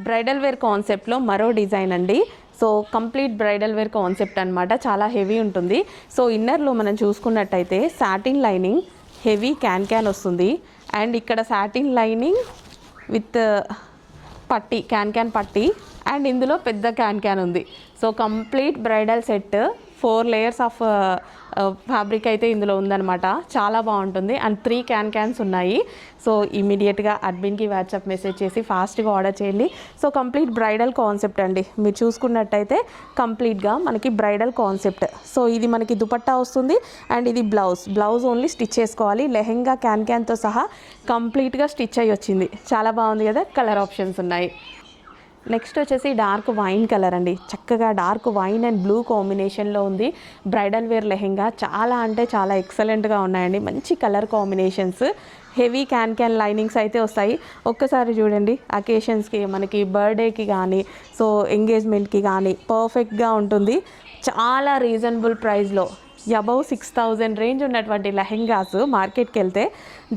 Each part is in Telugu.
బ్రైడల్ వేర్ కాన్సెప్ట్లో మరో డిజైన్ అండి. So complete bridal wear concept అనమాట. చాలా హెవీ ఉంటుంది. సో ఇన్నర్లో మనం చూసుకున్నట్టయితే సాటిన్ లైనింగ్, హెవీ క్యాన్ వస్తుంది. అండ్ ఇక్కడ సాటిన్ లైనింగ్ విత్ పట్టీ, క్యాన్ పట్టీ, అండ్ ఇందులో పెద్ద క్యాన్ ఉంది. So complete bridal set 4 layers of fabric అయితే ఇందులో ఉందన్నమాట. చాలా బాగుంటుంది. అండ్ 3 క్యాన్స్ ఉన్నాయి. సో ఇమీడియట్గా అడ్మిన్కి వాట్సాప్ మెసేజ్ చేసి ఫాస్ట్గా ఆర్డర్ చేయండి. సో కంప్లీట్ బ్రైడల్ కాన్సెప్ట్ అండి. మీరు చూసుకున్నట్టయితే కంప్లీట్గా మనకి బ్రైడల్ కాన్సెప్ట్. సో ఇది మనకి దుపట్టా వస్తుంది. అండ్ ఇది బ్లౌజ్ ఓన్లీ స్టిచ్ చేసుకోవాలి. లెహెంగా క్యాన్తో సహా కంప్లీట్గా స్టిచ్ అయ్యి వచ్చింది. చాలా బాగుంది కదా. కలర్ ఆప్షన్స్ ఉన్నాయి. నెక్స్ట్ వచ్చేసి డార్క్ వైన్ కలర్ అండి. చక్కగా డార్క్ వైన్ అండ్ బ్లూ కాంబినేషన్లో ఉంది. బ్రైడల్ వేర్ లెహెంగా చాలా అంటే చాలా ఎక్సలెంట్గా ఉన్నాయండి. మంచి colour combinations, heavy can linings అయితే వస్తాయి. ఒక్కసారి చూడండి, అకేషన్స్కి, మనకి బర్త్డేకి కానీ, సో ఎంగేజ్మెంట్కి కానీ పర్ఫెక్ట్గా ఉంటుంది. చాలా రీజనబుల్ ప్రైస్లో అబౌవ్ 6000 రేంజ్ ఉన్నటువంటి లెహెంగాస్ మార్కెట్కి వెళ్తే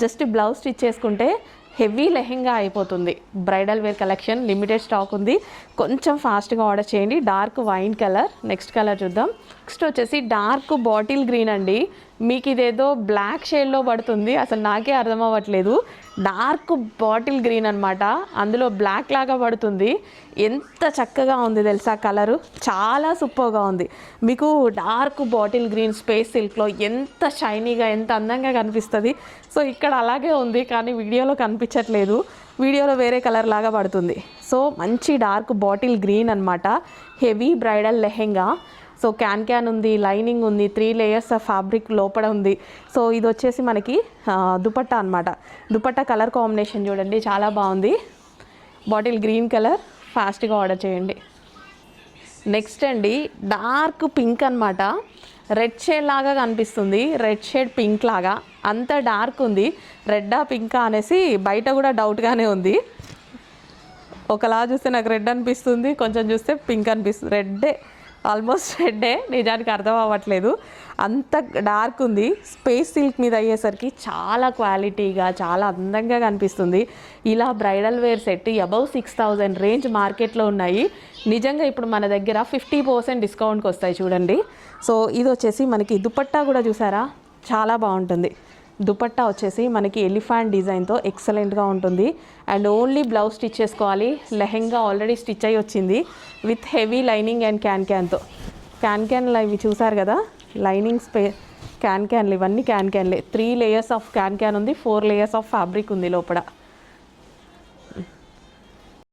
జస్ట్ బ్లౌజ్ స్టిచ్ చేసుకుంటే హెవీ లెహెంగా అయిపోతుంది. Bridal wear collection limited stock ఉంది. కొంచెం ఫాస్ట్గా ఆర్డర్ చేయండి. Dark wine colour. Next colour చూద్దాం. నెక్స్ట్ వచ్చేసి డార్క్ బాటిల్ గ్రీన్ అండి. మీకు ఇదేదో బ్లాక్ షేడ్లో పడుతుంది, అసలు నాకే అర్థం అవ్వట్లేదు. డార్క్ బాటిల్ గ్రీన్ అనమాట. అందులో బ్లాక్ లాగా పడుతుంది. ఎంత చక్కగా ఉంది తెలుసా కలరు. చాలా సూపర్గా ఉంది. మీకు డార్క్ బాటిల్ గ్రీన్ స్పేస్ సిల్క్లో ఎంత షైనీగా, ఎంత అందంగా కనిపిస్తుంది. సో ఇక్కడ అలాగే ఉంది, కానీ వీడియోలో కనిపించట్లేదు. వీడియోలో వేరే కలర్ లాగా పడుతుంది. సో మంచి డార్క్ బాటిల్ గ్రీన్ అనమాట. Heavy bridal lehenga. So can ఉంది, లైనింగ్ ఉంది, 3 లేయర్స్ ఆఫ్ ఫ్యాబ్రిక్ లోపల ఉంది. సో ఇది వచ్చేసి మనకి దుపట్టా అనమాట. దుపట్టా కలర్ కాంబినేషన్ చూడండి, చాలా బాగుంది. Bottle green colour. ఫాస్ట్గా ఆర్డర్ చేయండి. నెక్స్ట్ అండి డార్క్ పింక్ అనమాట. రెడ్ షేడ్ లాగా కనిపిస్తుంది. రెడ్ షేడ్ పింక్ లాగా అంత డార్క్ ఉంది. రెడ్డా పింకా అనేసి బయట కూడా డౌట్గానే ఉంది. ఒకలా చూస్తే నాకు రెడ్ అనిపిస్తుంది, కొంచెం చూస్తే పింక్ అనిపిస్తుంది. రెడ్డే, ఆల్మోస్ట్ రెడ్డే, నిజానికి అర్థం అవ్వట్లేదు. అంత డార్క్ ఉంది. స్పేస్ సిల్క్ మీద అయ్యేసరికి చాలా క్వాలిటీగా, చాలా అందంగా కనిపిస్తుంది. ఇలా bridal wear set above 6000 range మార్కెట్లో ఉన్నాయి. నిజంగా ఇప్పుడు మన దగ్గర 50% డిస్కౌంట్కి వస్తాయి చూడండి. సో ఇది వచ్చేసి మనకి దుపట్టా కూడా చూసారా, చాలా బాగుంటుంది. దుపట్టా వచ్చేసి మనకి ఎలిఫెంట్ డిజైన్తో ఎక్సలెంట్గా ఉంటుంది. అండ్ ఓన్లీ బ్లౌజ్ స్టిచ్ చేసుకోవాలి. లెహెంగా ఆల్రెడీ స్టిచ్ అయ్యి వచ్చింది విత్ హెవీ లైనింగ్ అండ్ క్యాన్తో. క్యాన్లు ఇవి చూసారు కదా, లైనింగ్ క్యాన్లు ఇవన్నీ క్యాన్లే. 3 లేయర్స్ ఆఫ్ క్యాన్ ఉంది, 4 లేయర్స్ ఆఫ్ ఫ్యాబ్రిక్ ఉంది లోపల.